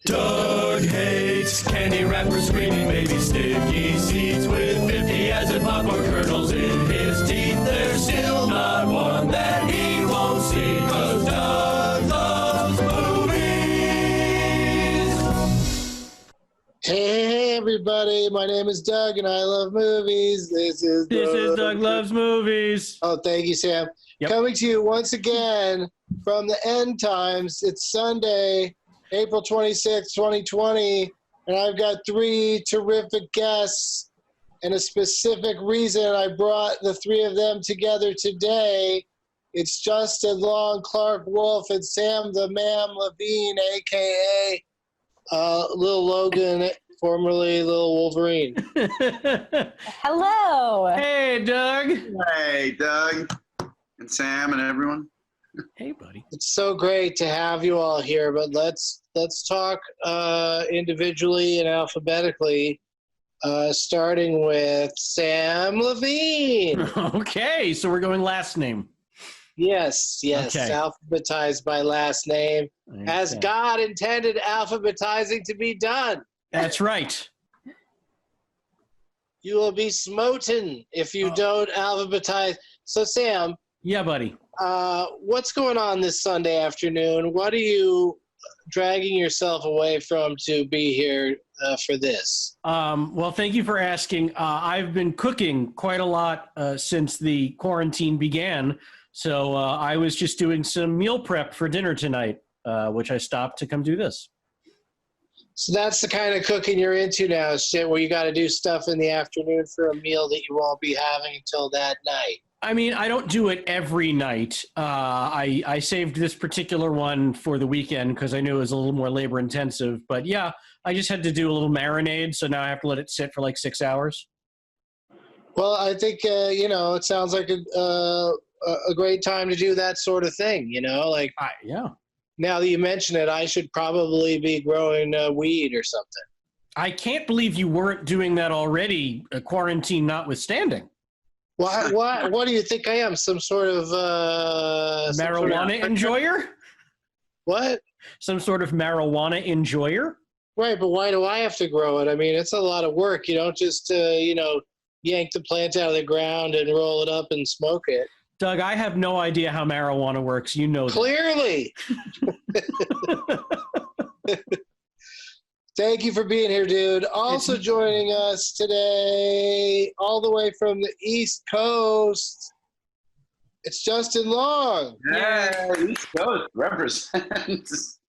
Doug hates candy wrappers, screaming baby sticky seeds with 50 acid popcorn kernels in his teeth. There's still not one that he won't see, 'cause Doug loves movies. Hey everybody, my name is Doug and I love movies. This is Doug Loves Movies. Oh, thank you, Sam. Yep. Coming to you once again from the end times. It's Sunday, April 26, 2020, and I've got three terrific guests and a specific reason I brought the three of them together today. It's Justin Long, Clarke Wolfe, and Samm Levine, a.k.a. Lil Logan, formerly Lil Wolverine. Hello. Hey, Doug. Hey, Doug and Sam and everyone. Hey, buddy. It's so great to have you all here, but let's talk individually and alphabetically, starting with Samm Levine. Okay, so we're going last name. Yes, Okay. alphabetized by last name, as Okay. God intended alphabetizing to be done. That's right. You will be smoten if you don't alphabetize. So, Sam, Yeah, buddy. what's going on this Sunday afternoon? What are you dragging yourself away from to be here for this? Well, thank you for asking. I've been cooking quite a lot since the quarantine began, so I was just doing some meal prep for dinner tonight, which I stopped to come do this. So that's the kind of cooking you're into now, shit, where you got to do stuff in the afternoon for a meal that you won't be having until that night. I mean, I don't do it every night. I saved this particular one for the weekend because I knew it was a little more labor intensive. But yeah, I just had to do a little marinade, so now I have to let it sit for like 6 hours. Well, I think, it sounds like a great time to do that sort of thing, like Yeah. now that you mention it, I should probably be growing weed or something. I can't believe you weren't doing that already, quarantine notwithstanding. What do you think I am? Some sort of Marijuana enjoyer? What? Some sort of marijuana enjoyer? Right, but why do I have to grow it? I mean, it's a lot of work. You don't just, yank the plant out of the ground and roll it up and smoke it. Doug, I have no idea how marijuana works. You know that. Clearly. Thank you for being here, dude. Also joining us today, all the way from the East Coast, it's Justin Long. Yeah, East Coast represents.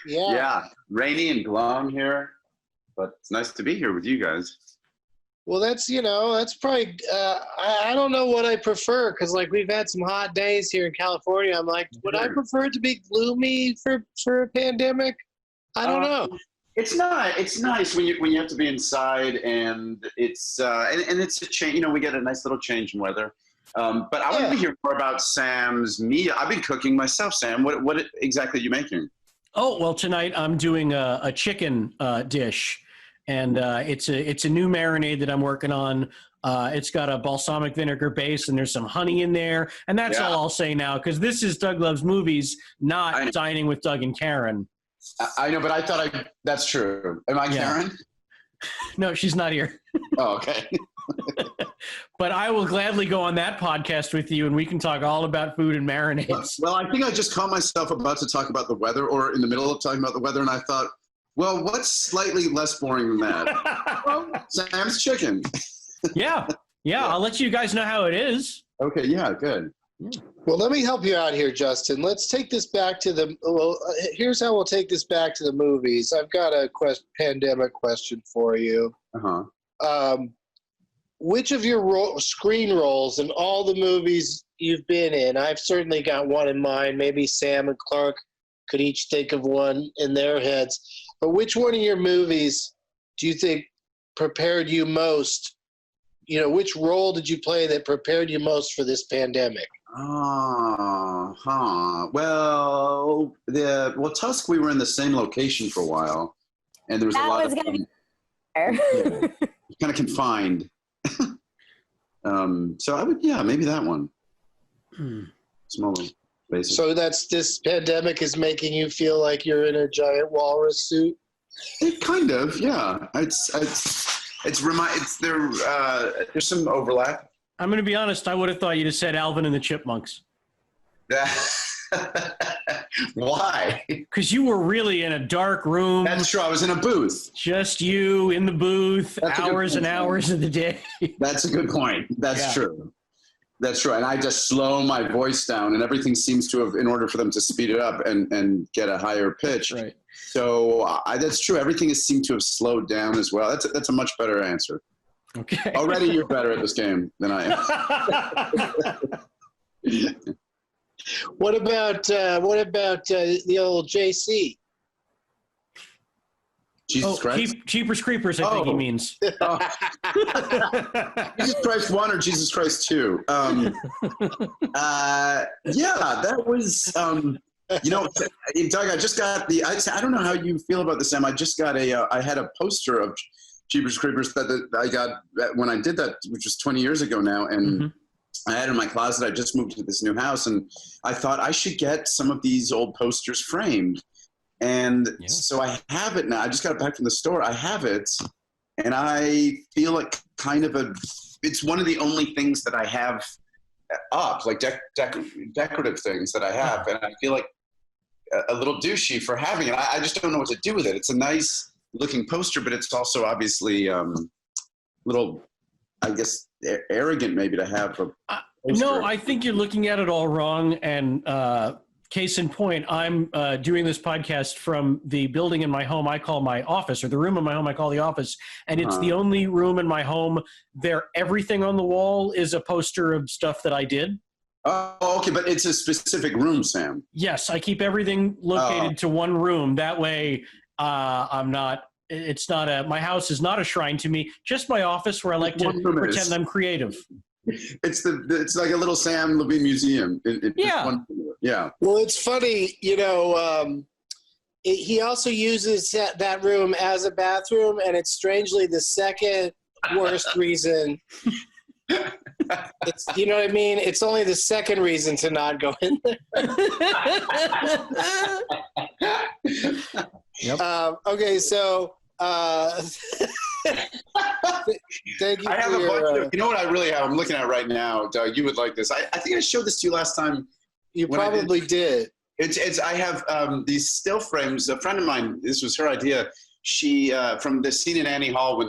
Yeah. Rainy and glum here, but it's nice to be here with you guys. Well, that's probably, I don't know what I prefer, because, we've had some hot days here in California. I'm like, would I prefer it to be gloomy for a pandemic? I don't know. It's not. It's nice when you have to be inside, and it's and it's a change. We get a nice little change in weather. But I want to hear more about Sam's meal. I've been cooking myself, Sam. What exactly are you making? Oh, well, tonight I'm doing a chicken dish, and it's a new marinade that I'm working on. It's got a balsamic vinegar base, and there's some honey in there, and that's all I'll say now, because this is Doug Loves Movies, not Dining with Doug and Karen. I know, but that's true. Am I Karen? No, she's not here. Oh, okay. But I will gladly go on that podcast with you, and we can talk all about food and marinades. Well, I think I just caught myself about to talk about the weather, or in the middle of talking about the weather, and I thought, well, what's slightly less boring than that? Well, Sam's chicken. Yeah. I'll let you guys know how it is. Okay, yeah, good. Well, let me help you out here, Justin. Let's take this back to here's how we'll take this back to the movies. I've got a pandemic question for you. Uh-huh. Which of your screen roles in all the movies you've been in, I've certainly got one in mind, maybe Sam and Clarke could each think of one in their heads, but which one of your movies do you think prepared you most? Which role did you play that prepared you most for this pandemic? Well, Tusk, we were in the same location for a while, and there was a lot of kind of confined. So I would, maybe that one. Smaller. basically. So this pandemic is making you feel like you're in a giant walrus suit? It kind of, yeah. There's some overlap. I'm going to be honest. I would have thought you'd have said Alvin and the Chipmunks. Why? Because you were really in a dark room. That's true. I was in a booth. Just you in the booth, hours and hours of the day. That's a good point. That's true. That's true. And I just slow my voice down, and everything seems to have, in order for them to speed it up and get a higher pitch. Right. So that's true. Everything has seemed to have slowed down as well. That's a much better answer. Okay. Already you're better at this game than I am. What about the old JC? Jesus Christ. Jeepers Creepers, I think he means. Jesus Christ 1 or Jesus Christ 2? Yeah, that was, Doug, I just got I don't know how you feel about this, Sam. I just got I had a poster of Jeepers Creepers that I got when I did that, which was 20 years ago now. And I had it in my closet. I just moved to this new house, and I thought I should get some of these old posters framed. And so I have it now. I just got it back from the store. I have it, and I feel like it's one of the only things that I have up, like decorative things that I have. And I feel like a little douchey for having it. I just don't know what to do with it. It's a nice looking poster, but it's also obviously little, I guess, arrogant maybe to have a poster. No, I think you're looking at it all wrong. And case in point, I'm doing this podcast from the building in my home I call my office, or the room in my home I call the office. And it's the only room in my home everything on the wall is a poster of stuff that I did. Oh, okay, but it's a specific room, Sam. Yes, I keep everything located to one room. That way my house is not a shrine to me, just my office where I like to pretend I'm creative. It's like a little Samm Levine museum. Yeah. Well, it's funny, he also uses that room as a bathroom, and it's strangely the second worst reason. You know what I mean? It's only the second reason to not go in there. Yep. Okay, so thank you. I have a bunch of, you know what I really have? I'm looking at right now, Doug. You would like this. I think I showed this to you last time. You probably did. I have these still frames. A friend of mine, this was her idea. She from the scene in Annie Hall with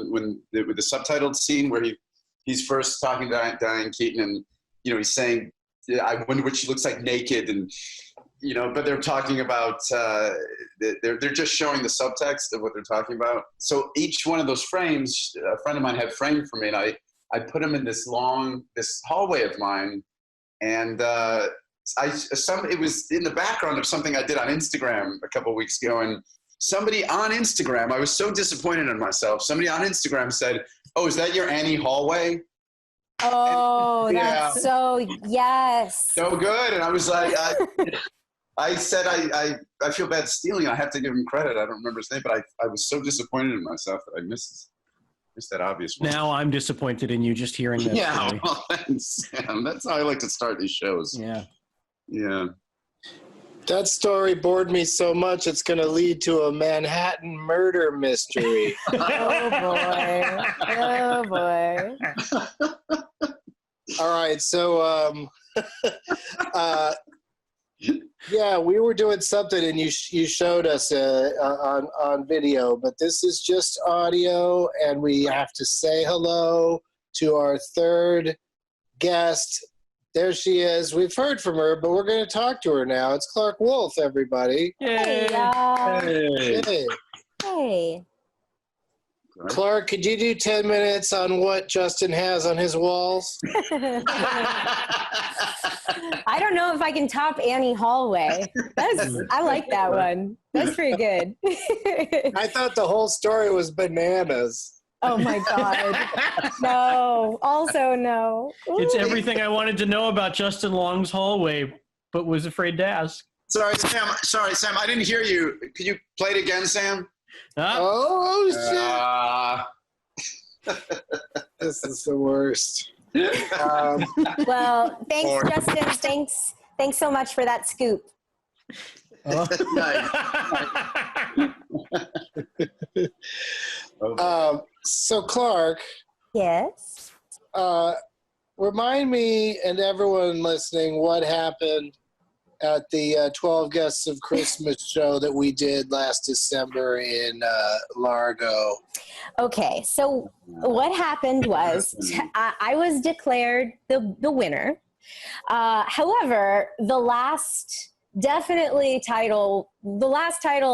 the subtitled scene where he's first talking to Diane Keaton, and he's saying, "I wonder what she looks like naked," and but they're talking about they're just showing the subtext of what they're talking about. So each one of those frames, a friend of mine had framed for me, and I put them in this hallway of mine, and it was in the background of something I did on Instagram a couple of weeks ago, and somebody on Instagram, I was so disappointed in myself. Somebody on Instagram said, "Oh, is that your Annie hallway?" Oh, that's so, yes. So good. And I was like, I said, I feel bad stealing. I have to give him credit. I don't remember his name, but I was so disappointed in myself that I missed that obvious one. Now I'm disappointed in you just hearing that. Yeah, well, that's how I like to start these shows. Yeah. Yeah. That story bored me so much, it's going to lead to a Manhattan murder mystery. Oh, boy. Oh, boy. All right, so yeah, we were doing something, and you showed us on video, but this is just audio, and we have to say hello to our third guest. There she is. We've heard from her, but we're going to talk to her now. It's Clarke Wolfe, everybody. Hey, y'all. Hey. Hey. Clarke, could you do 10 minutes on what Justin has on his walls? I don't know if I can top Annie Hallway. I like that one. That's pretty good. I thought the whole story was bananas. Oh my God. No. Also no. Ooh. It's everything I wanted to know about Justin Long's hallway, but was afraid to ask. Sorry, Sam. I didn't hear you. Could you play it again, Sam? Oh, shit. This is the worst. Well, thanks, Justin. Thanks so much for that scoop. So Clarke, Yes. remind me and everyone listening what happened at the 12 Guests of Christmas show that we did last December in Largo. Okay, so what happened was I was declared the winner. However, the last title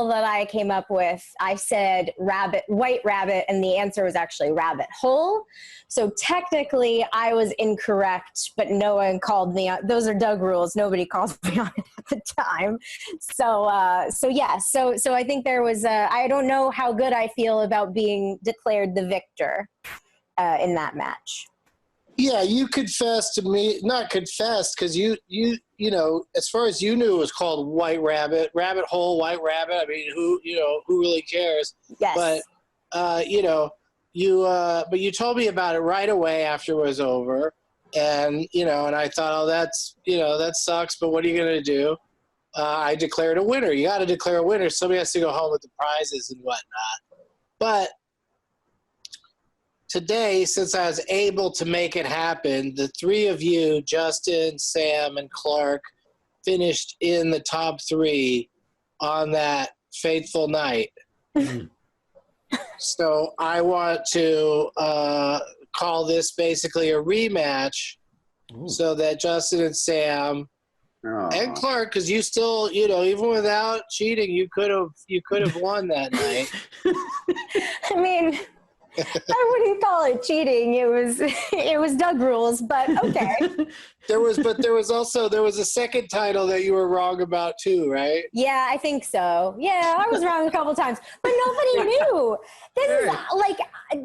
that I came up with, I said white rabbit, and the answer was actually rabbit hole. So technically I was incorrect, but no one called me on. Those are Doug rules. Nobody called me on it at the time. So I think there was I don't know how good I feel about being declared the victor in that match. Yeah, you confessed to me, not confessed, because you know, as far as you knew, it was called White Rabbit, Rabbit Hole, White Rabbit. I mean, who really cares? Yes. But but you told me about it right away after it was over, and and I thought, oh, that sucks. But what are you gonna do? I declared a winner. You got to declare a winner. Somebody has to go home with the prizes and whatnot. But today, since I was able to make it happen, the three of you, Justin, Sam, and Clarke, finished in the top 3 on that fateful night. So I want to call this basically a rematch. Ooh. So that Justin and Sam and Clarke, because you still, even without cheating, you could have won that night. I mean, I wouldn't call it cheating. It was Doug rules, but okay. There was a second title that you were wrong about too, right? Yeah, I think so. Yeah, I was wrong a couple times, but nobody knew.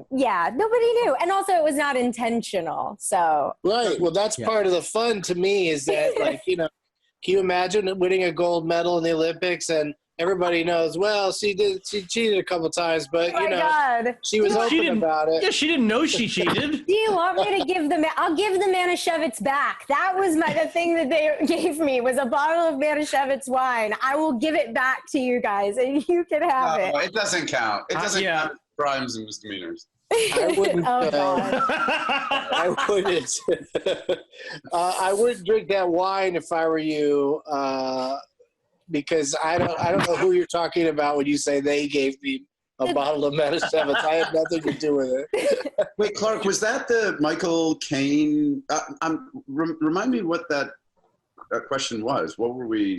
Nobody knew, and also it was not intentional. So Right. Well, that's part of the fun to me is that, can you imagine winning a gold medal in the Olympics and everybody knows, well, she cheated a couple times, but God. she was open about it. Yeah, she didn't know she cheated. Do you want me to give I'll give the Manischewitz back. That was the thing that they gave me was a bottle of Manischewitz wine. I will give it back to you guys, and you can have it. It doesn't count. It doesn't count crimes and misdemeanors. I wouldn't. I wouldn't. I wouldn't drink that wine if I were you, because I don't know who you're talking about when you say they gave me a bottle of Manischewitz. I had nothing to do with it. Wait, Clarke, was that the Michael Caine? Remind me what that question was. What were we?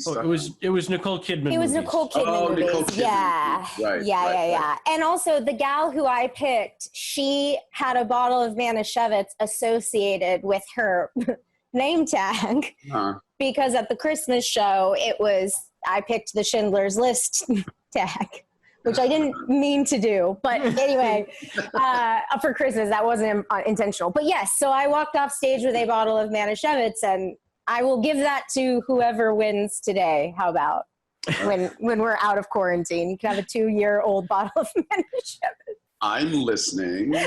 It was Nicole Kidman. It was movies. Nicole Kidman movies. Nicole Kidman. Yeah. Right. Yeah. And also the gal who I picked, she had a bottle of Manischewitz associated with her name tag because at the Christmas show, I picked the Schindler's List tag, which I didn't mean to do. But anyway, for Christmas, that wasn't intentional. But yes, so I walked off stage with a bottle of Manischewitz, and I will give that to whoever wins today. How about when we're out of quarantine? You can have a 2-year-old bottle of Manischewitz. I'm listening. Do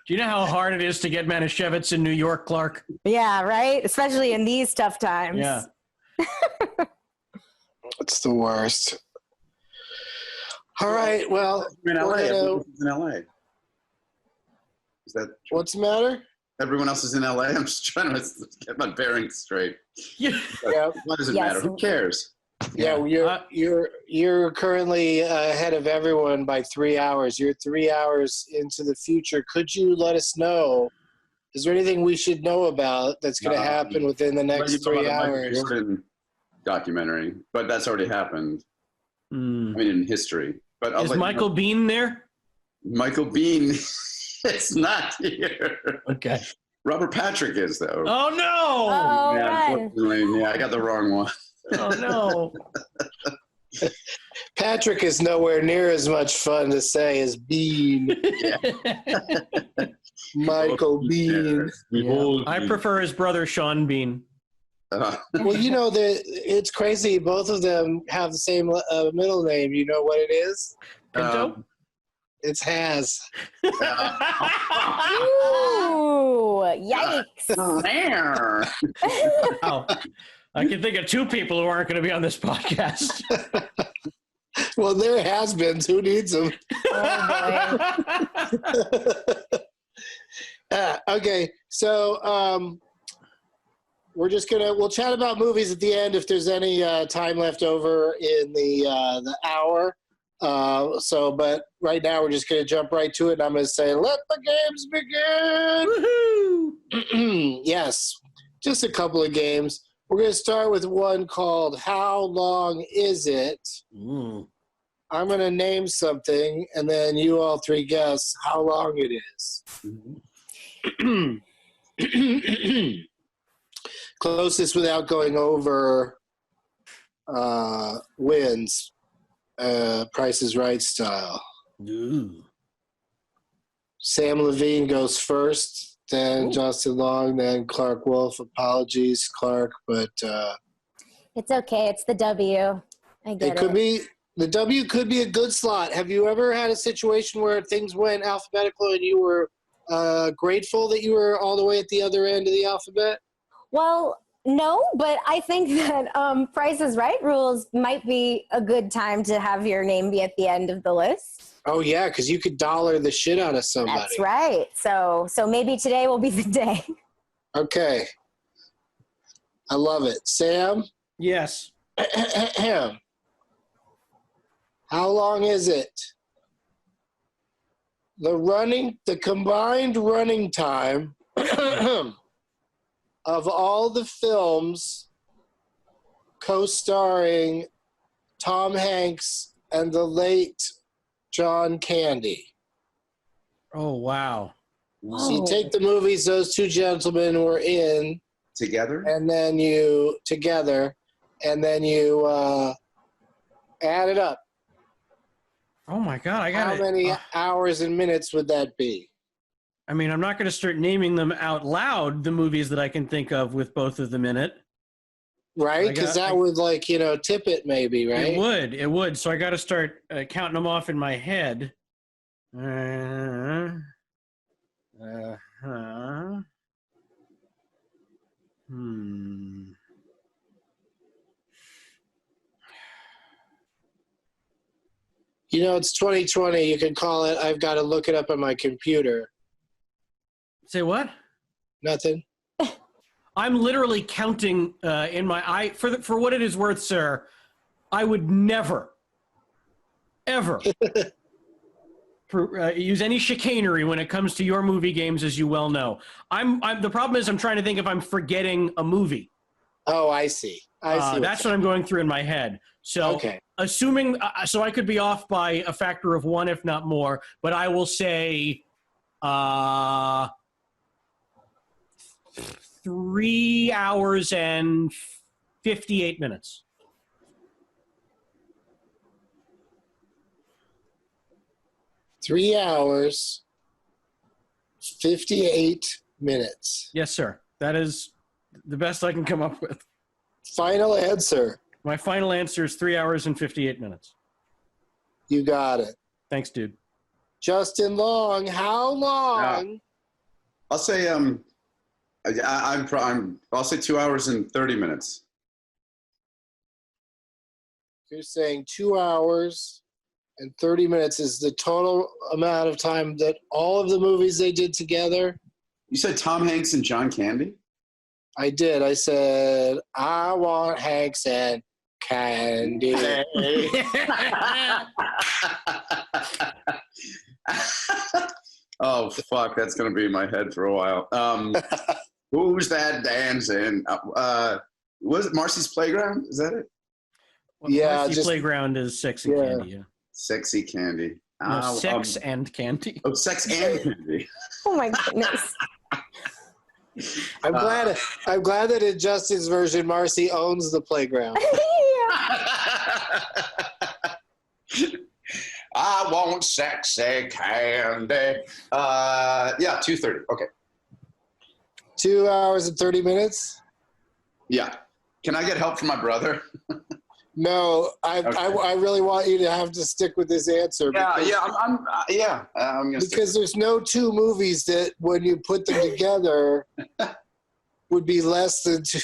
you know how hard it is to get Manischewitz in New York, Clarke? Yeah, right? Especially in these tough times. Yeah. It's the worst. All right, well. We're in LA. Everyone's in LA. Is that true? What's the matter? Everyone else is in LA? I'm just trying to get my bearings straight. Yeah. What does it matter? Who cares? Yeah, you're currently ahead of everyone by 3 hours. You're 3 hours into the future. Could you let us know? Is there anything we should know about that's going to happen within the next 3 hours? Michael Jordan documentary, but that's already happened. I mean, in history. But Is Michael Biehn there? Michael Biehn is not here. Okay. Robert Patrick is though. Oh no! Oh, Yeah, unfortunately, I got the wrong one. Oh no! Patrick is nowhere near as much fun to say as Bean. Michael Biehn. Yeah. I prefer his brother Sean Bean. Well, it's crazy. Both of them have the same middle name. You know what it is? Pinto? It's Has. Ooh, yikes. Wow. I can think of two people who aren't going to be on this podcast. Well, there has been. Who needs them? Okay, so we're just we'll chat about movies at the end if there's any time left over in the hour. But right now we're just gonna jump right to it, and I'm gonna say, "Let the games begin." Yes, just a couple of games. We're gonna start with one called "How Long Is It?" I'm gonna name something, and then you all three guess how long it is. Closest without going over wins. Price is Right style. Ooh. Samm Levine goes first, then Justin Long, then Clarke Wolfe. Apologies, Clarke, but It's okay. It's the W. I get it. could be the W could be a good slot. Have you ever had a situation where things went alphabetical and you were grateful that you were all the way at the other end of the alphabet? Well, no, but I think that Price is Right rules might be a good time to have your name be at the end of the list. Oh yeah, because you could dollar the shit out of somebody. That's right. So maybe today will be the day. Okay. I love it. Sam? Yes. How long is it? The combined running time of all the films co-starring Tom Hanks and the late John Candy. Oh, wow. So you take the movies those two gentlemen were in Together? and then you add it up. Oh, my God. I got How many hours and minutes would that be? I mean, I'm not going to start naming them out loud, the movies that I can think of with both of them in it. Right? Because that would, tip it maybe, right? It would. So I got to start counting them off in my head. You know, it's 2020. You can call it, I've got to look it up on my computer. Say what? Nothing. I'm literally counting in my eye. For what it is worth, sir, I would never, ever use any chicanery when it comes to your movie games, as you well know. The problem is I'm trying to think if I'm forgetting a movie. Oh, I see. That's what I'm going through in my head. So okay. Assuming, so I could be off by a factor of one, if not more, but I will say 3 hours and 58 minutes. 3 hours, 58 minutes. Yes, sir. That is the best I can come up with. Final answer. My final answer is 3 hours and 58 minutes. You got it. Thanks, dude. Justin Long, how long? I'll say I'll say 2 hours and 30 minutes. You're saying 2 hours and 30 minutes is the total amount of time that all of the movies they did together? You said Tom Hanks and John Candy? I did. I said, I want Hanks and Candy. Oh, fuck. That's going to be in my head for a while. Who's that dancing? Was it Marcy's Playground? Is that it? Well, yeah. Playground is Sexy Candy. Yeah. Sexy Candy. No, Sex and Candy. Oh, Sex and Candy. Oh, my goodness. I'm glad that in Justin's version, Marcy owns the playground. I want sexy candy. 2:30. Okay. 2 hours and 30 minutes? Yeah. Can I get help from my brother? No, I really want you to have to stick with this answer. I'm gonna stick. Because there's no two movies that, when you put them together, would be less than 2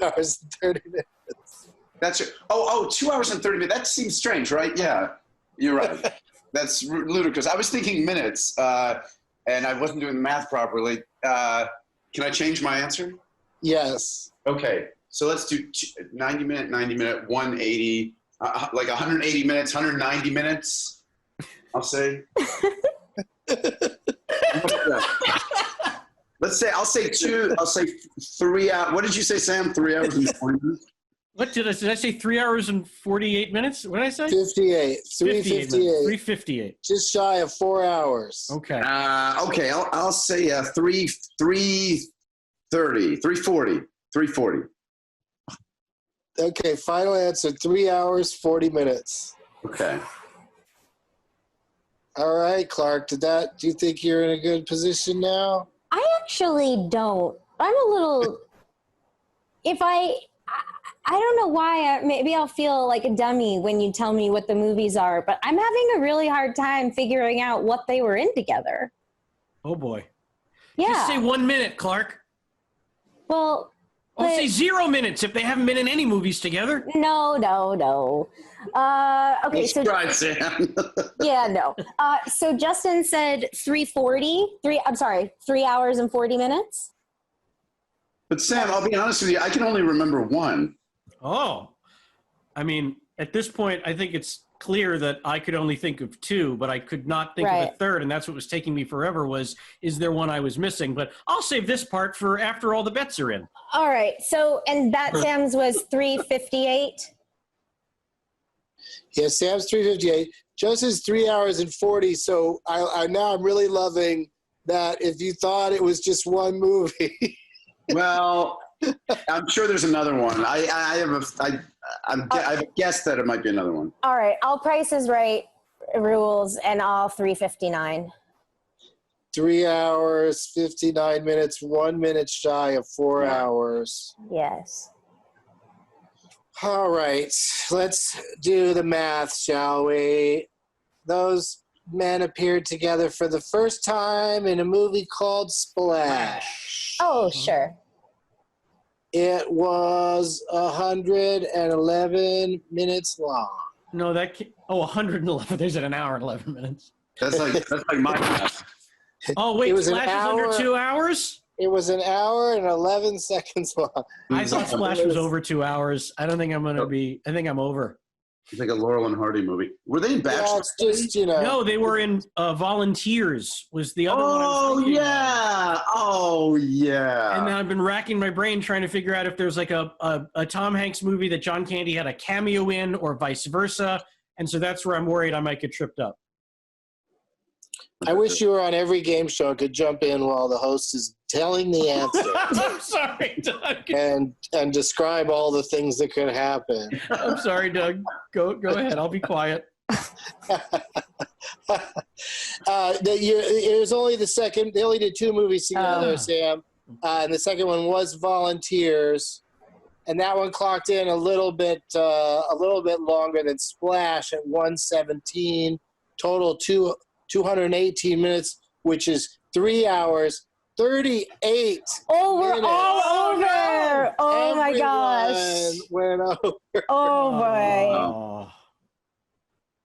hours and 30 minutes. That's it. 2 hours and 30 minutes. That seems strange, right? Yeah, you're right. That's ludicrous. I was thinking minutes, and I wasn't doing the math properly. Can I change my answer? Yes. Okay, so let's do 90 minute, 180, like 180 minutes, 190 minutes, I'll say. I'll say 3 hours. What did you say, Sam? 3 hours and 40 minutes? What did I say? Did I say 3 hours and 48 minutes? What did I say? 58. 358. 358. Just shy of 4 hours. Okay. Okay, I'll say 330, 340. 340. Okay, final answer, 3 hours, 40 minutes. Okay. All right, Clarke, do you think you're in a good position now? I actually don't. I'm a little, I don't know why, maybe I'll feel like a dummy when you tell me what the movies are, but I'm having a really hard time figuring out what they were in together. Oh, boy. Yeah. Just say 1 minute, Clarke. Well, I'll say 0 minutes if they haven't been in any movies together. No. Okay, Nice try, Sam. Yeah, no. So Justin said 3 hours and 40 minutes. But Sam, I'll be honest with you, I can only remember one. Oh. I mean, at this point, I think it's clear that I could only think of two, but I could not think of a third, and that's what was taking me forever is there one I was missing? But I'll save this part for after all the bets are in. All right. So, and that Sam's was 3:58. Yeah, Sam's 3:58. Justin's 3 hours and 40. So now I'm really loving that. If you thought it was just one movie. Well, I'm sure there's another one. I have a guess that it might be another one. All right. I'll Price is Right rules, and all 3:59. 3 hours, 59 minutes, 1 minute shy of 4 hours. Yes. All right, let's do the math, shall we? Those men appeared together for the first time in a movie called Splash. Oh, sure. It was 111 minutes long. No, 111. There's an hour and 11 minutes. That's like my math. Oh, wait, Splash is under 2 hours? It was an hour and 11 seconds long. I thought Splash was over 2 hours. I don't think I'm going to be – I think I'm over. It's like a Laurel and Hardy movie. Were they in Bachelor? Yeah, it's just, No, they were in Volunteers was the other one. Oh, yeah. And then I've been racking my brain trying to figure out if there's like a Tom Hanks movie that John Candy had a cameo in or vice versa. And so that's where I'm worried I might get tripped up. I wish you were on every game show and could jump in while the host is telling the answer. I'm sorry, Doug. And describe all the things that could happen. I'm sorry, Doug. Go ahead. I'll be quiet. It was only the second. They only did two movies together, Sam. And the second one was Volunteers, and that one clocked in a little bit longer than Splash at 117. Total 218 minutes, which is 3 hours, 38. Oh, we're minutes. all over. Oh, my gosh. Went over. Oh, boy. Oh.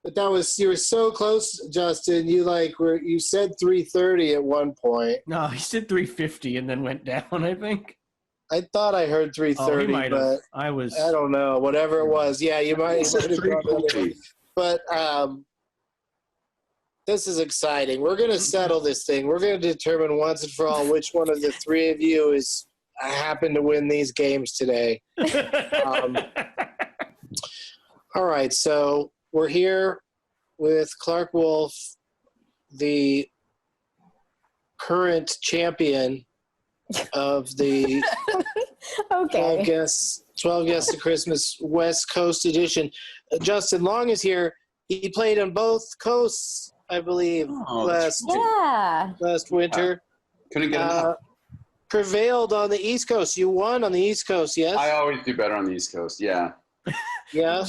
But you were so close, Justin. You said 3:30 at one point. No, he said 350 and then went down, I think. I thought I heard 3:30, but I don't know. Whatever it was. Yeah, you might have gone. But this is exciting. We're going to settle this thing. We're going to determine once and for all which one of the three of you is happen to win these games today. All right, so we're here with Clarke Wolfe, the current champion of the 12 Guests of Christmas West Coast edition. Justin Long is here. He played on both coasts, I believe, last winter. Couldn't get enough. Prevailed on the East Coast. You won on the East Coast, yes? I always do better on the East Coast, yeah. Yeah.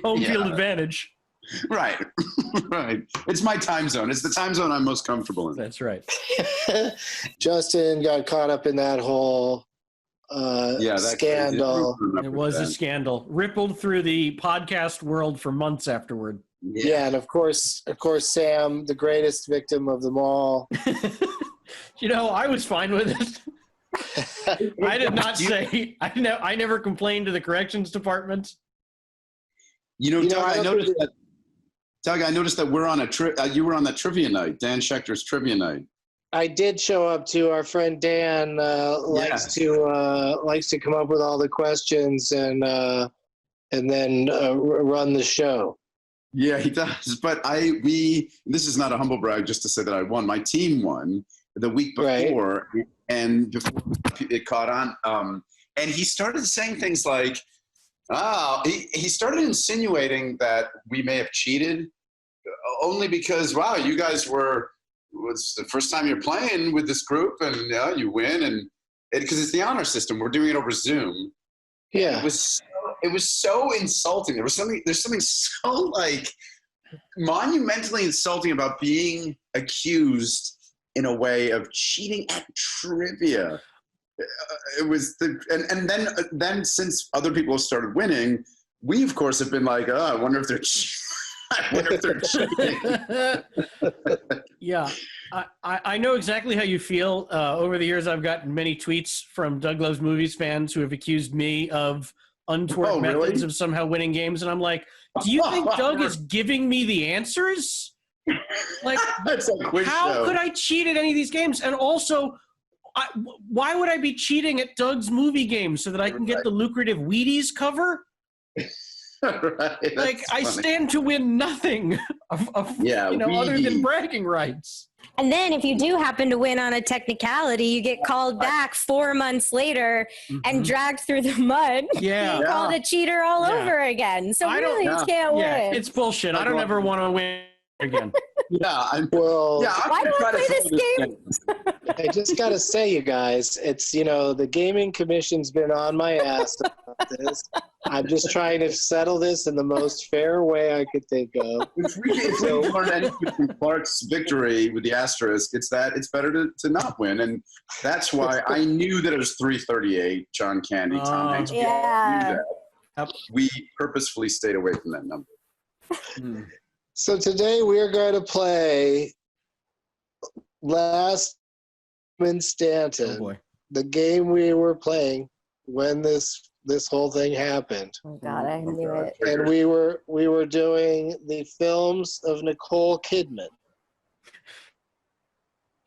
Home Yeah. field advantage. Right. Right. It's my time zone. It's the time zone I'm most comfortable in. That's right. Justin got caught up in that whole scandal. It was a scandal. Rippled through the podcast world for months afterward. Yeah, and of course, Sam, the greatest victim of them all. I was fine with it. I did not say. I never complained to the corrections department. Doug, I noticed that. Doug, I noticed that we're on you were on that trivia night, Dan Schechter's trivia night. I did show up to. Our friend Dan likes to come up with all the questions and then run the show. Yeah, he does. But this is not a humble brag, just to say that I won. My team won the week before, and before it caught on. And he started saying things like, he started insinuating that we may have cheated only because, wow, you guys was the first time you're playing with this group and you win. And because it's the honor system, we're doing it over Zoom. Yeah. It was so insulting. There's something so like monumentally insulting about being accused in a way of cheating at trivia. It was and then since other people have started winning, we of course have been like, I wonder if they're cheating. Yeah, I know exactly how you feel. Over the years, I've gotten many tweets from Doug Loves Movies fans who have accused me of untoward methods of somehow winning games, and I'm like, do you think Doug is giving me the answers? Like, how could I cheat at any of these games? And also, why would I be cheating at Doug's movie games so that I can get the lucrative Wheaties cover? Right, like, I stand to win nothing other than bragging rights. And then if you do happen to win on a technicality, you get called back 4 months later and dragged through the mud. Yeah. Being called a cheater all over again. So you can't win. Yeah, it's bullshit. I don't ever want to win again. Why do I play this game? I just got to say, you guys, it's, the gaming commission's been on my ass about this. I'm just trying to settle this in the most fair way I could think of. If we learn anything from Clarke's victory with the asterisk, it's that it's better to not win. And that's why I knew that it was 338, John Candy, Tom Hanks. Yeah. We purposefully stayed away from that number. So today we are going to play Last Man Stanton, the game we were playing when this whole thing happened. Oh God, I knew it. And we were doing the films of Nicole Kidman.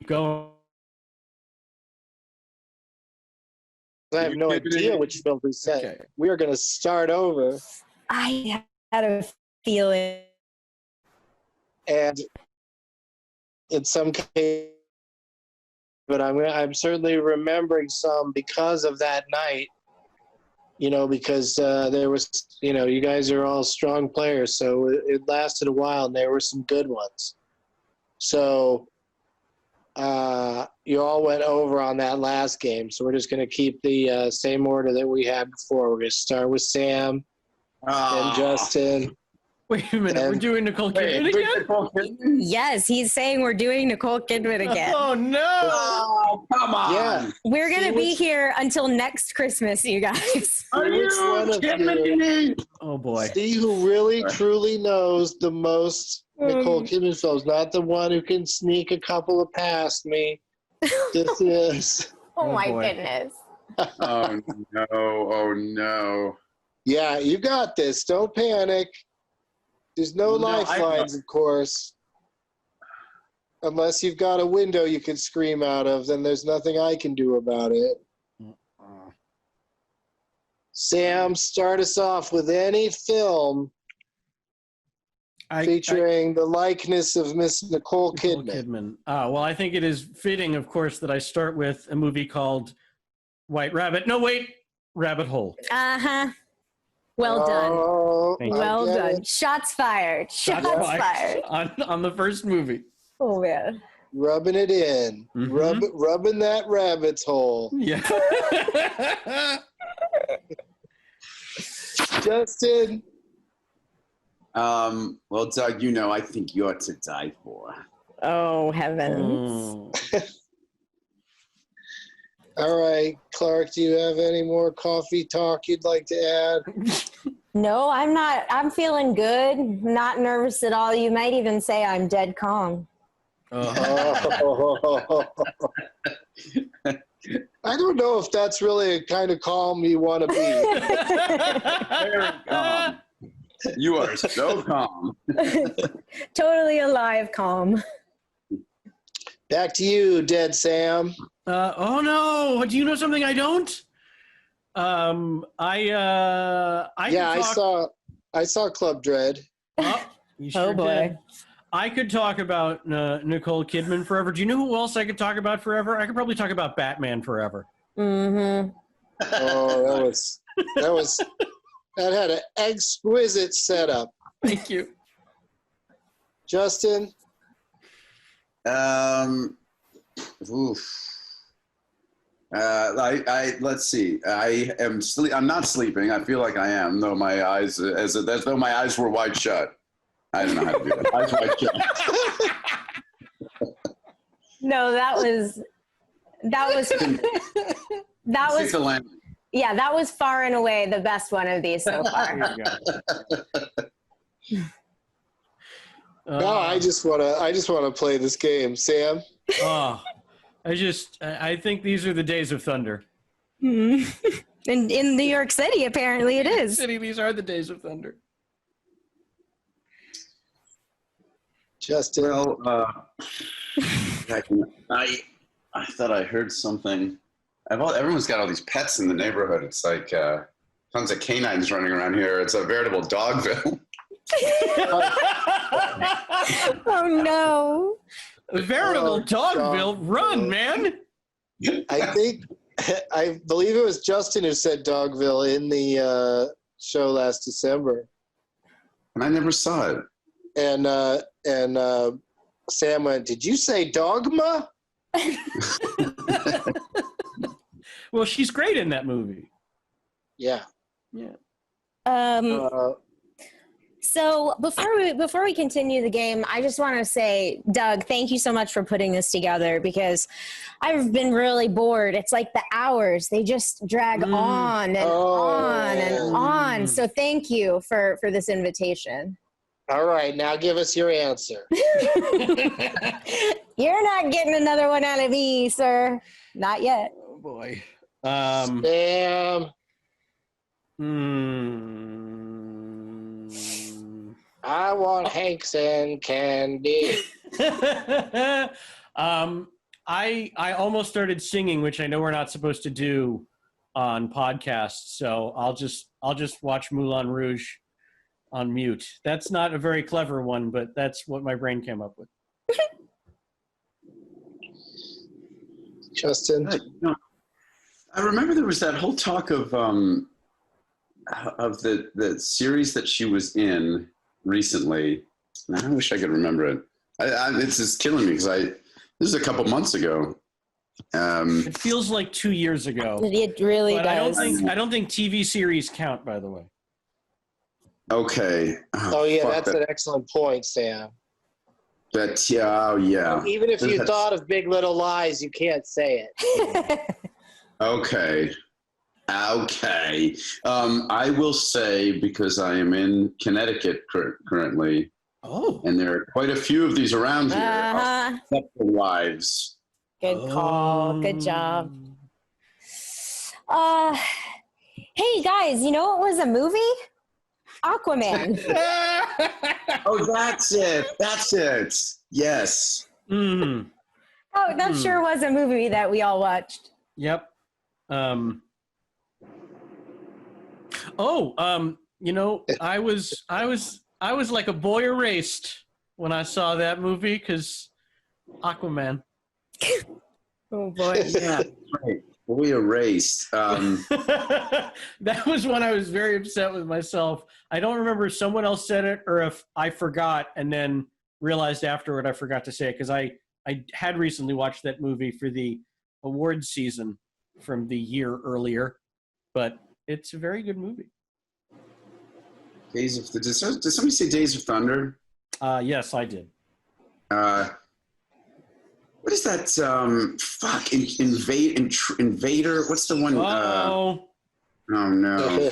Go. I have no idea which film we said. Okay. We are going to start over. I had a feeling. And in some cases, but I'm certainly remembering some because of that night, because there was, you guys are all strong players, so it lasted a while and there were some good ones. So you all went over on that last game, so we're just going to keep the same order that we had before. We're going to start with Sam and Justin. Wait a minute, we're doing Nicole Kidman again? Yes, he's saying we're doing Nicole Kidman again. Oh, no. Oh, come on. Yeah. We're going to be here until next Christmas, you guys. Are you kidding me? Oh, boy. See who really, truly knows the most Nicole Kidman films, not the one who can sneak a couple of past me. This is. Oh, my boy. goodness. Oh, no. Oh, no. Yeah, you got this. Don't panic. There's no lifelines, of course. Unless you've got a window you can scream out of, then there's nothing I can do about it. Sam, start us off with any film featuring the likeness of Miss Nicole Kidman. Well, I think it is fitting, of course, that I start with a movie called White Rabbit. No, wait, Rabbit Hole. Uh-huh. Well done. Well done. It. Shots fired. Shots fired. On the first movie. Oh, man. Rubbing it in. Rubbing that rabbit's hole. Yeah. Justin. Well, Doug, you know, I think you're to die for. Oh, heavens. All right, Clarke, do you have any more coffee talk you'd like to add? No, I'm not. I'm feeling good. Not nervous at all. You might even say I'm dead calm. Oh. I don't know if that's really a kind of calm you want to be. Very calm. You are so calm. Totally alive calm. Back to you, Dead Sam. Oh no! Do you know something I don't? I saw Club Dread. Oh, you sure boy. did. I could talk about Nicole Kidman forever. Do you know who else I could talk about forever? I could probably talk about Batman forever. Mm-hmm. Oh, that had an exquisite setup. Thank you. Justin? Let's see. I'm not sleeping. I feel like I am, though my eyes, as though my eyes were wide shut. I don't know how to do that. Eyes wide shut. No, that was yeah, that was far and away the best one of these so far. No, I just want to play this game, Sam. I think these are the days of thunder. In New York City, apparently it is. City, these are the days of thunder. Justin. Well, I thought I heard something. Everyone's got all these pets in the neighborhood. It's like tons of canines running around here. It's a veritable dogville. Oh no! A veritable dogville. Run, man! I believe it was Justin who said Dogville in the show last December. And I never saw it. And Sam went, "Did you say Dogma?" Well, she's great in that movie. Yeah. Yeah. So before we continue the game, I just want to say, Doug, thank you so much for putting this together because I've been really bored. It's like the hours, they just drag on and on and on. So thank you for this invitation. All right, now give us your answer. You're not getting another one out of me, sir. Not yet. Oh boy. Sam. I want Hanks and candy. I almost started singing, which I know we're not supposed to do on podcasts, so I'll just watch Moulin Rouge on mute. That's not a very clever one, but that's what my brain came up with. Justin. I remember there was that whole talk of the series that she was in recently. And I wish I could remember it. It's just killing me because this is a couple months ago. It feels like 2 years ago. It really but does. I don't think TV series count, by the way. Okay. Oh yeah, that's an excellent point, Sam. Yeah. Even if you thought of Big Little Lies, you can't say it. Okay. I will say, because I am in Connecticut currently, and there are quite a few of these around here, except for wives. Good call. Good job. Hey guys, you know what was a movie? Aquaman. Oh, that's it. Yes. Mm. Oh, that sure was a movie that we all watched. Yep. You know, I was like a boy erased when I saw that movie because Aquaman. Oh boy. Yeah. Right. We erased. That was when I was very upset with myself. I don't remember if someone else said it or if I forgot and then realized afterward I forgot to say it because I had recently watched that movie for the awards season from the year earlier, but it's a very good movie. Did somebody say Days of Thunder? Yes, I did. What is that? Invader. What's the one? Oh. Oh no.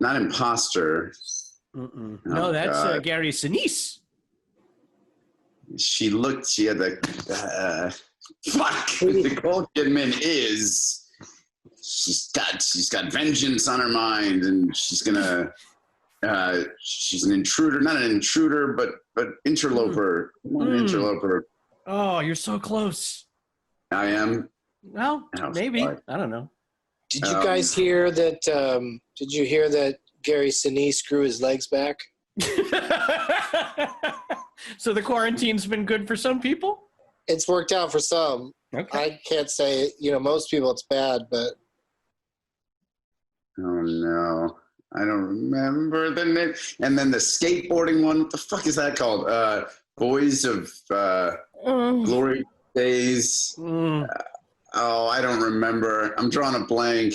Not Imposter. No, that's Gary Sinise. She had the fuck. Nicole Kidman she's got vengeance on her mind, and she's gonna she's an intruder, not an intruder, but interloper. Interloper. Oh, you're so close. I am. Well, maybe. I don't know. Did you guys hear that? Did you hear that Gary Sinise grew his legs back? So the quarantine's been good for some people? It's worked out for some. Okay. I can't say, most people it's bad, but. Oh no. I don't remember the name. And then the skateboarding one, what the fuck is that called? Boys of Glory Days. I don't remember. I'm drawing a blank.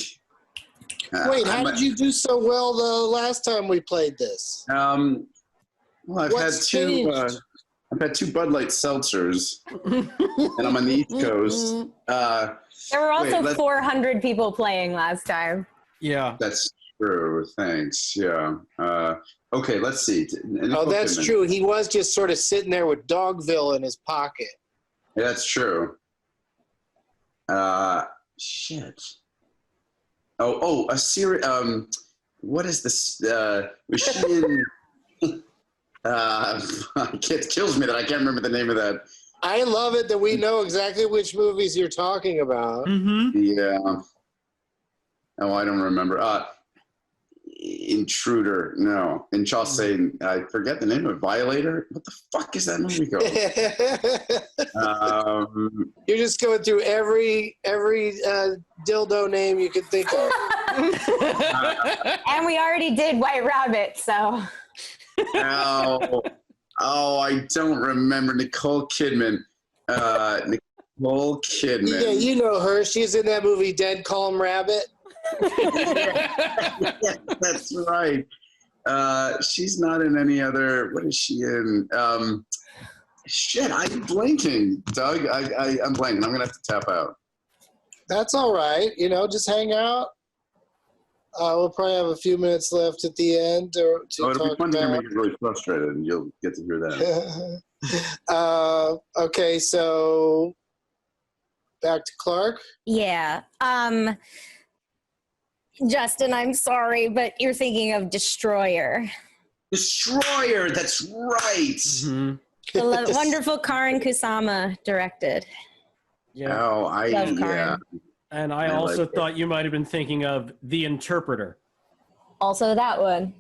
Wait, how did you do so well the last time we played this? Well, I've had two Bud Light seltzers, and I'm on the East Coast. There were also 400 people playing last time. Yeah. That's true. Thanks. Yeah. Okay, let's see. Oh, that's true. He was just sort of sitting there with Dogville in his pocket. Yeah, that's true. Shit. Oh, a series. What is this? Was she in? It kills me that I can't remember the name of that. I love it that we know exactly which movies you're talking about. Mm-hmm. Yeah. Oh, I don't remember. Intruder. No. And Chaucer. I forget the name of it. Violator. What the fuck is that movie called? You're just going through every dildo name you could think of. And we already did White Rabbit, so. Oh, I don't remember Nicole Kidman. Nicole Kidman. Yeah, you know her. She's in that movie Dead Calm Rabbit. Yeah, that's right. She's not in any other. What is she in? Shit, I'm blanking, Doug. I'm blanking. I'm gonna have to tap out. That's all right. Just hang out. We'll probably have a few minutes left at the end to It'll talk be fun to about. make you really frustrated, and you'll get to hear that. Okay, so back to Clarke. Yeah. Justin, I'm sorry, but you're thinking of Destroyer. Destroyer. That's right. Mm-hmm. The wonderful Karin Kusama directed. Yeah. Oh, Love Karin. And I also thought you might have been thinking of The Interpreter. Also that one.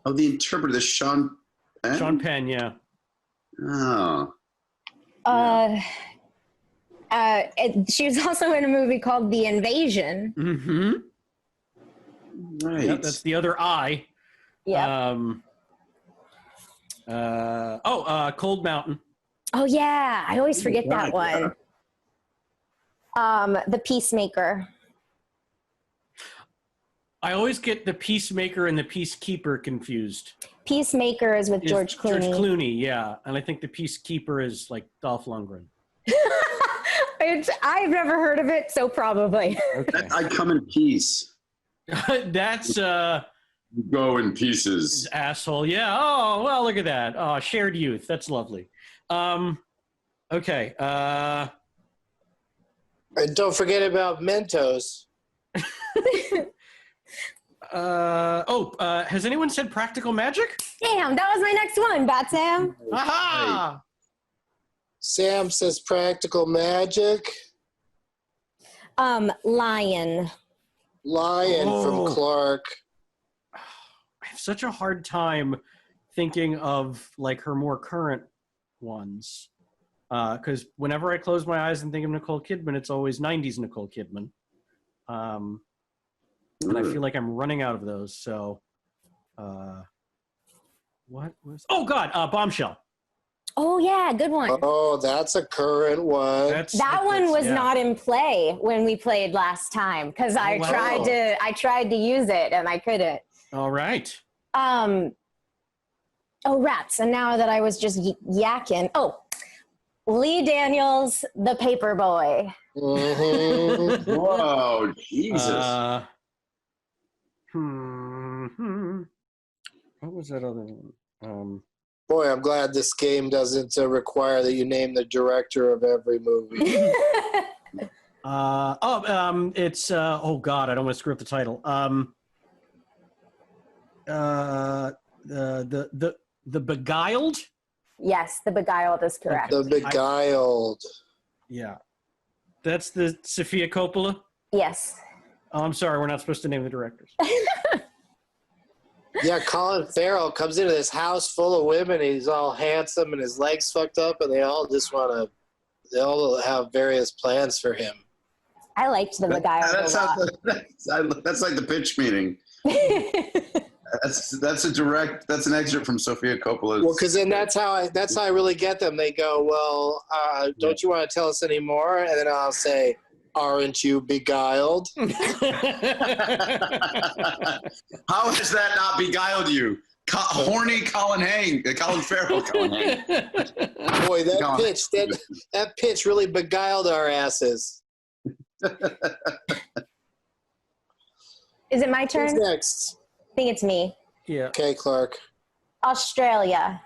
Oh, The Interpreter. The Sean Penn? Sean Penn, yeah. Oh. She was also in a movie called The Invasion. Mm-hmm. Right. Yep, that's the other eye. Yeah. Cold Mountain. Oh yeah, I always forget that one. The Peacemaker. I always get the Peacemaker and the Peacekeeper confused. Peacemaker is with George Clooney. George Clooney, yeah. And I think the Peacekeeper is like Dolph Lundgren. I've never heard of it, so probably. Okay. I come in peace. That's Go in pieces. asshole. Yeah. Oh, well, look at that. Oh, shared youth. That's lovely. Okay. And don't forget about Mentos. Has anyone said Practical Magic? Damn, that was my next one, Bat Sam. Aha! Sam says Practical Magic. Lion. Lion from Clarke. I have such a hard time thinking of like her more current ones. Because whenever I close my eyes and think of Nicole Kidman, it's always 90s Nicole Kidman. And I feel like I'm running out of those. So, what was? Oh God, Bombshell. Oh yeah, good one. Oh, that's a current one. That one was not in play when we played last time because I tried to use it and I couldn't. All right. Oh, rats! And now that I was just yakking. Oh, Lee Daniels, The Paperboy. Mm-hmm. Whoa, Jesus. What was that other one? Boy, I'm glad this game doesn't require that you name the director of every movie. It's oh God, I don't want to screw up the title. The Beguiled. Yes, The Beguiled is correct. The Beguiled. Yeah, that's the Sofia Coppola. Yes. Oh, I'm sorry, we're not supposed to name the directors. Yeah, Colin Farrell comes into this house full of women. He's all handsome and his legs fucked up, and they all have various plans for him. I liked The Beguiled a lot. That's like the pitch meeting. That's an excerpt from Sofia Coppola's. Well, because then that's how I really get them. They go, well, don't you want to tell us any more? And then I'll say, aren't you beguiled? How has that not beguiled you? Horny Colin Farrell. Colin Hank. Boy, that pitch really beguiled our asses. Is it my turn? Who's next? I think it's me. Yeah. Okay, Clark. Australia.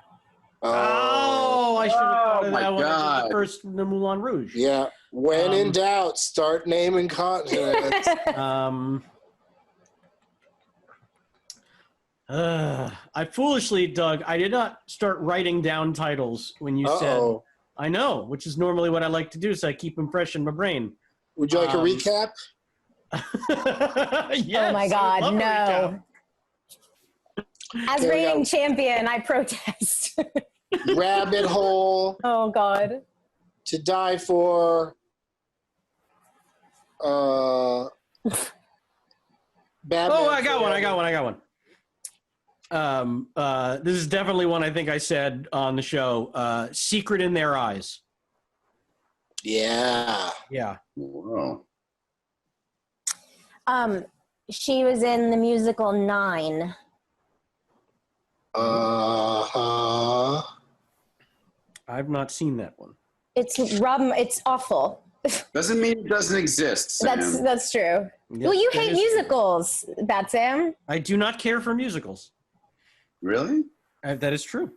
Oh, I should have thought of my that one. God. The first, the Moulin Rouge. Yeah. When in doubt, start naming continents. I foolishly, Doug, I did not start writing down titles when you said, I know, which is normally what I like to do, so I keep them fresh in my brain. Would you like a recap? Yes, oh my God, no. As reigning champion, I protest. Rabbit Hole. Oh God. To Die For. Batman I got one. This is definitely one I think I said on the show. Secret in Their Eyes. Yeah. Yeah. Wow. She was in the musical 9. Uh-huh. I've not seen that one. It's awful. Doesn't mean it doesn't exist, Sam. That's true. Yeah, well, you hate musicals, Sam. I do not care for musicals. Really? That is true.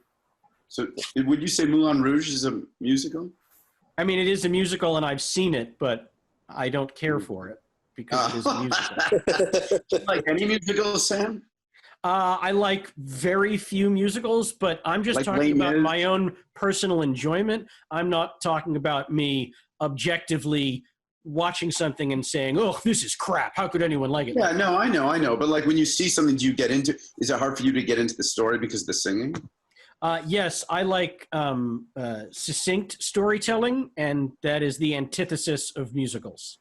So would you say Moulin Rouge is a musical? I mean, it is a musical, and I've seen it, but I don't care for it because it is a musical. Like any musical, Sam? I like very few musicals, but I'm just Like talking about Les Mis? my own personal enjoyment. I'm not talking about me objectively watching something and saying, oh, this is crap. How could anyone like it? Yeah, no, I know. But like when you see something, do you get into, is it hard for you to get into the story because of the singing? Yes, I like succinct storytelling, and that is the antithesis of musicals.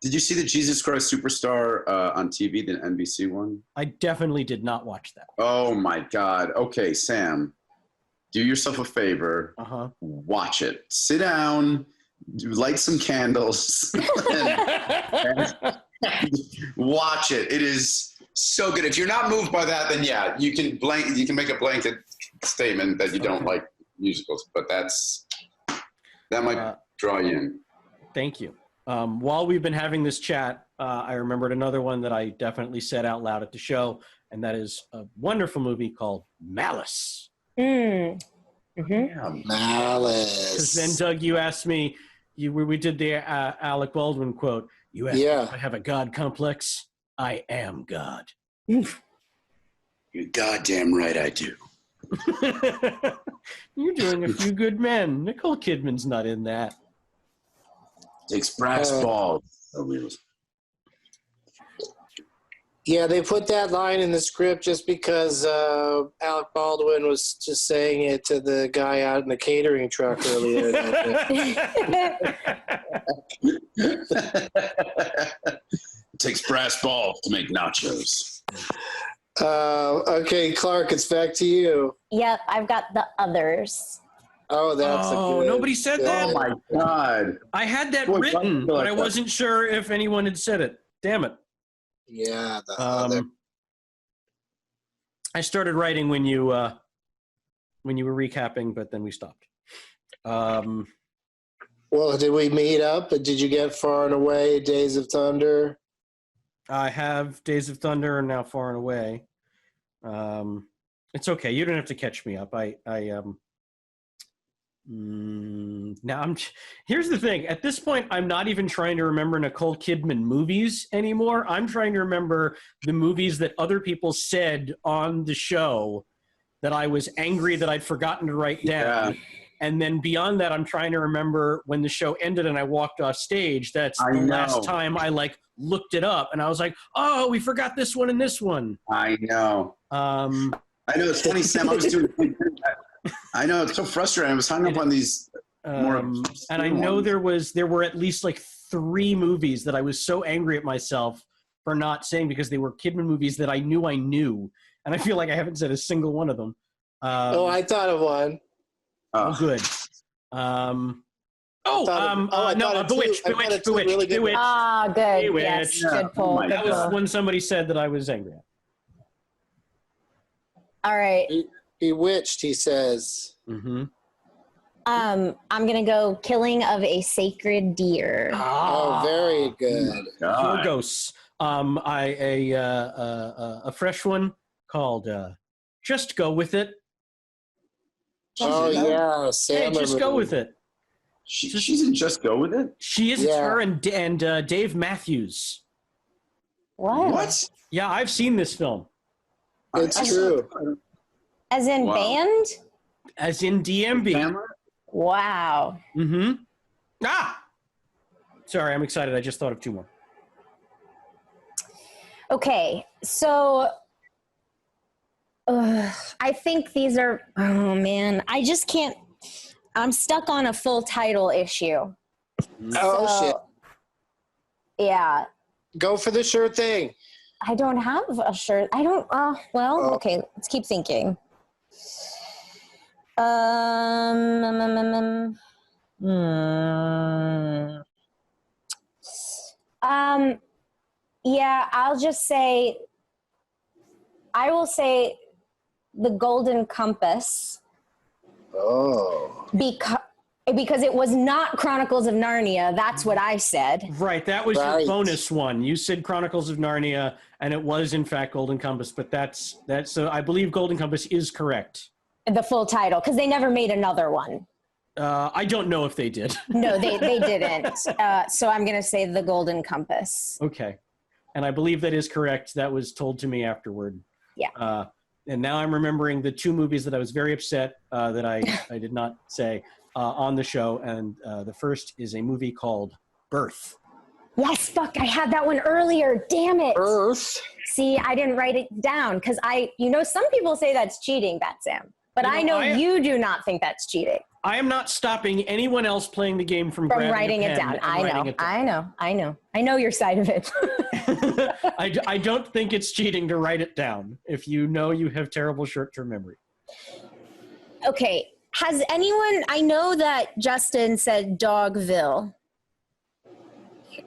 Did you see the Jesus Christ Superstar on TV, the NBC one? I definitely did not watch that. Oh my God. Okay, Sam, do yourself a favor. Watch it. Sit down, light some candles, and watch it. It is so good. If you're not moved by that, then yeah, you can make a blanket statement that you don't like musicals, but that might draw you in. Thank you. While we've been having this chat, I remembered another one that I definitely said out loud at the show, and that is a wonderful movie called Malice. Malice. Because then, Doug, you asked me, we did the Alec Baldwin quote. You asked me if I have a God complex. I am God. You're goddamn right I do. You're doing A Few Good Men. Nicole Kidman's not in that. Takes brass balls. Yeah, they put that line in the script just because Alec Baldwin was just saying it to the guy out in the catering truck earlier. It takes brass balls to make nachos. Okay, Clark, it's back to you. Yep, I've got The Others. Oh, that's a good. Nobody said that. Oh my God! I had that Boy, written, I feel but like I that. wasn't sure if anyone had said it. Damn it. Yeah, the other. I started writing when you were recapping, but then we stopped. Well, did we meet up? Did you get Far and Away, Days of Thunder? I have Days of Thunder and now Far and Away. It's okay. You don't have to catch me up. Here's the thing. At this point, I'm not even trying to remember Nicole Kidman movies anymore. I'm trying to remember the movies that other people said on the show that I was angry that I'd forgotten to write down. Yeah. And then beyond that, I'm trying to remember when the show ended and I walked off stage. That's I the know. last time I looked it up, and I was like, "Oh, we forgot this one and this one." I know. I know. It's funny, Sam. I was doing. I know. It's so frustrating. I was hung up on these. And I know there were at least like 3 movies that I was so angry at myself for not saying because they were Kidman movies that I knew, and I feel like I haven't said a single one of them. I thought of one. Oh, good. Bewitched. Ah, good. Bewitched. Yes, Yeah. good pull. Oh my Good That was pull. when somebody said that I was angry at. All right. Bewitched, he says. Mm-hmm. I'm gonna go Killing of a Sacred Deer. Oh, very good. God. Yorgos. A fresh one called Just Go With It. Oh, yeah. Hey, Sam just go with it. She didn't just go with it. She is. It's Yeah. her and Dave Matthews. What? What? Yeah, I've seen this film. It's true. As in Wow. band? As in DMB. Camera? Wow. Mm-hmm. Sorry, I'm excited. I just thought of 2 more. Okay, so I think these are. Oh man, I just can't. I'm stuck on a full title issue. Oh, shit. Yeah, Go for the sure thing. I don't have a shirt. I don't. Okay. Let's keep thinking. Yeah, I'll just say. I will say, The Golden Compass, Oh. because it was not Chronicles of Narnia. That's what I said. Right, that was Right. your bonus one. You said Chronicles of Narnia, and it was in fact Golden Compass. But that's so. I believe Golden Compass is correct. The full title, because they never made another one. I don't know if they did. No, they didn't. So I'm going to say The Golden Compass. Okay, and I believe that is correct. That was told to me afterward. Yeah. And now I'm remembering the 2 movies that I was very upset that I did not say on the show. And the first is a movie called Birth. Yes, fuck, I had that one earlier. Damn it. Earth. See, I didn't write it down because some people say that's cheating, Sam. But I know you do not think that's cheating. I am not stopping anyone else playing the game from grabbing writing a it pen down. and I writing know. it down. I know your side of it. I don't think it's cheating to write it down if you know you have terrible short-term memory. Okay. Has anyone, I know that Justin said Dogville.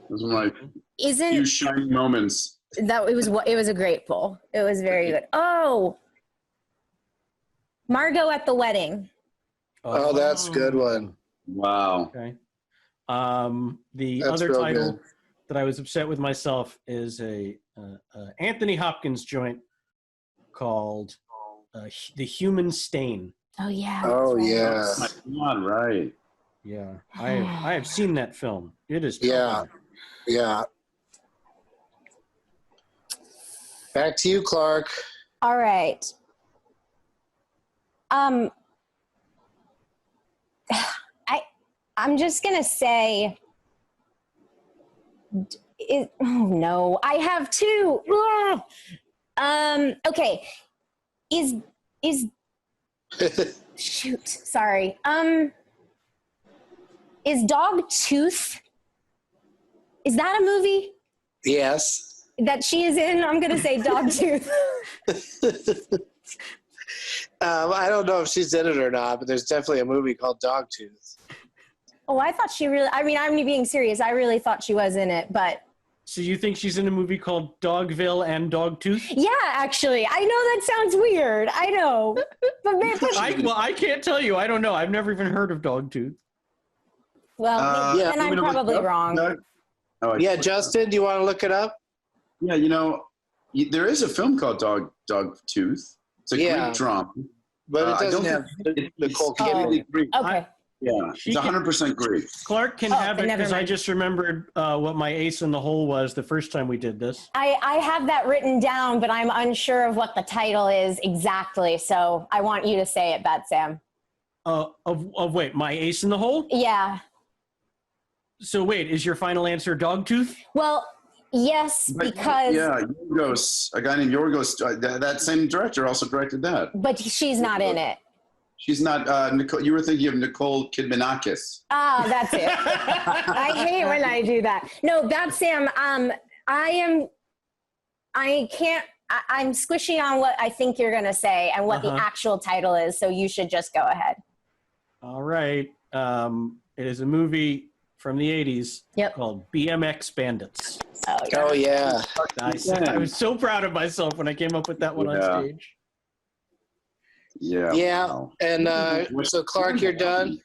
Those are my few Isn't shining moments. that, it was a great pull. It was very good. Oh, Margot at the Wedding. Oh, that's a good one. Wow. Okay. The That's other real title good. that I was upset with myself is a Anthony Hopkins joint called The Human Stain. Oh yeah. Oh, Oh yeah. my God, right. Yeah, I have seen that film. It is Yeah. Yeah. Back to you, Clark. All right. I'm just gonna say. Oh no, I have 2. Ugh. Okay. Is shoot? Sorry. Is Dogtooth? Is that a movie Yes. that she is in? I'm gonna say Dogtooth. I don't know if she's in it or not, but there's definitely a movie called Dogtooth. Oh, I thought she really, I mean, I'm being serious. I really thought she was in it, but. So you think she's in a movie called Dogville and Dogtooth? Yeah, actually. I know that sounds weird. I know. But maybe, I can't tell you. I don't know. I've never even heard of Dogtooth. well, yeah, then I'm probably wrong. Yeah, Justin, do you want to look it up? Yeah, there is a film called Dogtooth. It's a Greek drama. But it doesn't have Nicole Kidman. Greek. Okay. Yeah, it's 100% Greek. Clarke can have it because I mind. just remembered what my ace in the hole was the first time we did this. I have that written down, but I'm unsure of what the title is exactly. So I want you to say it, Bat Sam. Wait, my ace in the hole? Yeah. So wait, is your final answer Dogtooth? Well, yes, because. Yeah, Yorgos, a guy named Yorgos, that same director also directed that. But she's not in it. She's not, Nicole, you were thinking of Nicole Kidmanakis. Ah, that's it. I hate when I do that. No, Bat Sam, I'm squishy on what I think you're going to say and what the actual title is, so you should just go ahead. All right. It is a movie from the 80s called BMX Bandits. Oh, yeah. Nice. I was so proud of myself when I came up with that one on stage. Yeah. Yeah. Wow. And so, Clarke, you're done?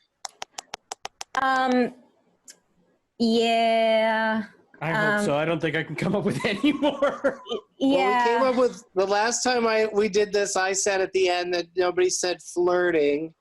Yeah. I hope so. I don't think I can come up with any more. Yeah. Well, we came up with, the last time we did this, I said at the end that nobody said flirting.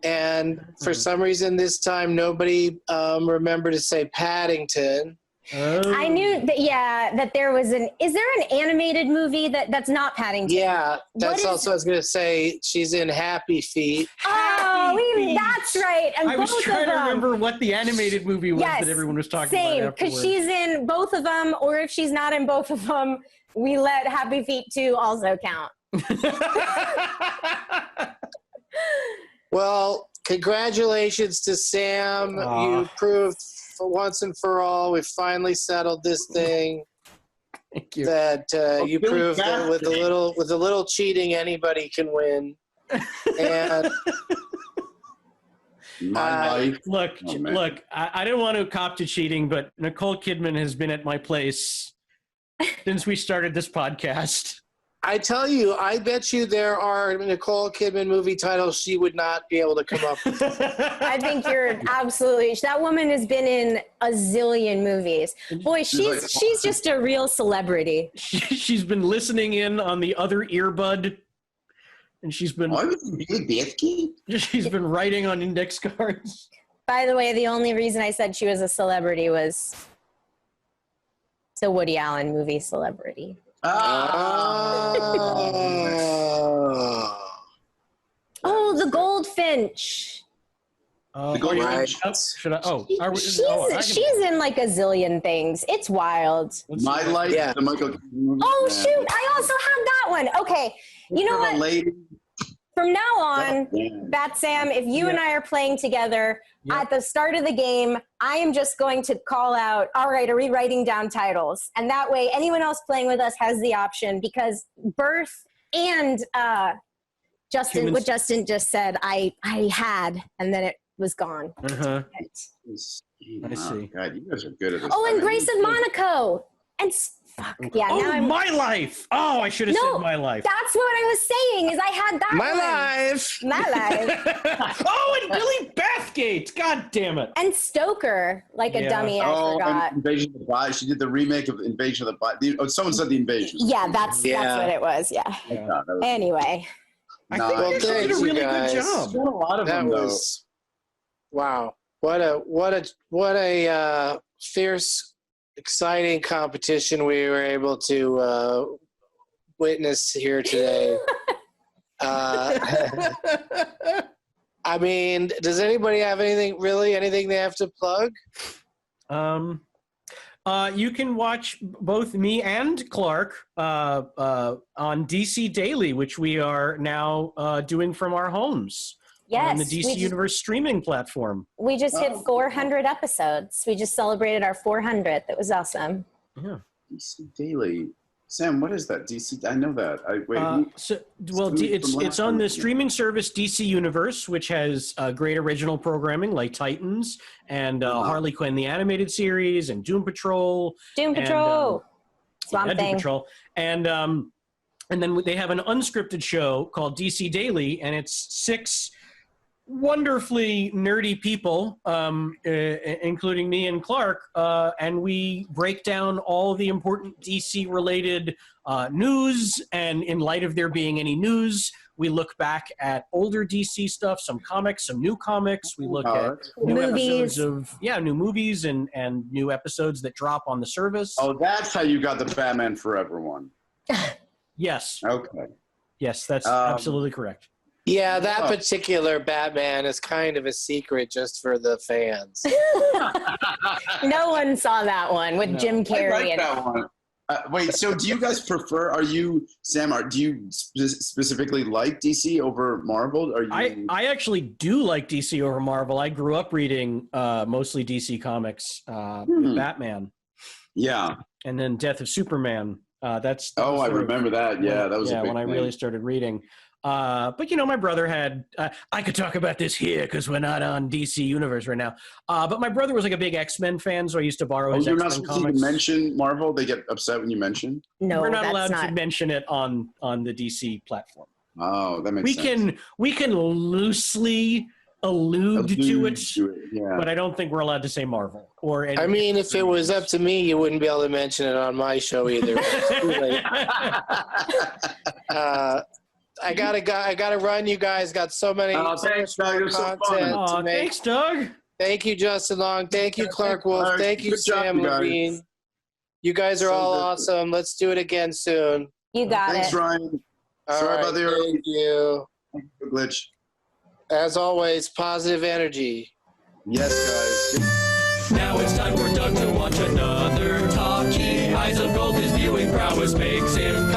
And for some reason this time, nobody remembered to say Paddington. Oh. I knew that, that there was is there an animated movie that's not Paddington? Yeah, that's also, I was going to say, she's in Happy Feet. That's right. And I was trying to remember what the animated movie was that everyone was talking about afterwards. Because she's in both of them, or if she's not in both of them, we let Happy Feet 2 also count. Well, congratulations to Sam. You proved for once and for all, we've finally settled this thing. Thank you. That you proved that with a little cheating, anybody can win. And look, I didn't want to cop to cheating, but Nicole Kidman has been at my place since we started this podcast. I tell you, I bet you there are Nicole Kidman movie titles she would not be able to come up with. I think you're absolutely. That woman has been in a zillion movies. Boy, she's just a real celebrity. She's been listening in on the other earbud, and she's been writing on index cards. By the way, the only reason I said she was a celebrity was the Woody Allen movie Celebrity. Oh, the Goldfinch. The Goldfinch. Should I? She's in like a zillion things. It's wild. My Life. Yeah. The Michael. Oh shoot! I also have that one. Okay, you know what? From now on, Bat Sam, if you and I are playing together at the start of the game, I am just going to call out, all right, are we writing down titles? And that way, anyone else playing with us has the option, because Birth and what Justin just said, I had, and then it was gone. I see. God, you guys are good at this. Oh, and Grace of Monaco. And fuck, yeah. Oh, My Life. Oh, I should have said My Life. That's what I was saying, is I had that My one. Life. My Life. Oh, and Billy Bathgate. God damn it. And Stoker, like a dummy, I forgot. Invasion of the Body. She did the remake of Invasion of the Body. Someone said The Invasion. Yeah, that's what it was, Anyway. I think they did a really good job. A lot of them, though. Wow. What a fierce, exciting competition we were able to witness here today. I mean, does anybody have anything they have to plug? You can watch both me and Clarke on DC Daily, which we are now doing from our homes. Yes, on the DC Universe streaming platform. We just hit 400 episodes. We just celebrated our 400th. It was awesome. Yeah. DC Daily. Sam, what is that? DC? I know that. It's on the streaming service DC Universe, which has great original programming like Titans and Harley Quinn the animated series and Doom Patrol. Swamp Doom Thing. Patrol, and then they have an unscripted show called DC Daily, and it's 6 wonderfully nerdy people, including me and Clarke, and we break down all the important DC-related news, and in light of there being any news, we look back at older DC stuff, some comics, some new comics. We look at new episodes of new movies and new episodes that drop on the service. Oh, that's how you got the Batman Forever one. Yes. Okay. Yes, that's absolutely correct. Yeah, that particular Batman is kind of a secret just for the fans. No one saw that one with Jim Carrey. I like that one. Wait, so do you guys prefer? Sam? Do you specifically like DC over Marvel? I actually do like DC over Marvel. I grew up reading mostly DC comics, with Batman. Yeah, and then Death of Superman. I remember that. Yeah, that was a big when I really started reading. But my brother had. I could talk about this here because we're not on DC Universe right now. But my brother was like a big X-Men fan, so I used to borrow his X-Men comics. You're not supposed to mention Marvel? They get upset when you mention. No, we're not allowed to mention it on the DC platform. Oh, that makes sense. We can loosely allude to it, yeah. But I don't think we're allowed to say Marvel or. I mean, if it was up to me, you wouldn't be able to mention it on my show either. I gotta run. You guys got so many thanks, Doug. It was so fun. Thanks, Doug. Thank you, Justin Long. Thank you, Clarke Wolfe. Thank you, Samm Levine. You guys are all awesome. Let's do it again soon. You got Thanks, Ryan. Sorry about the early. Thank you. Glitch. As always, positive energy. Yes, guys. Now it's time for Doug to watch another talkie. Eyes of gold, his viewing prowess makes him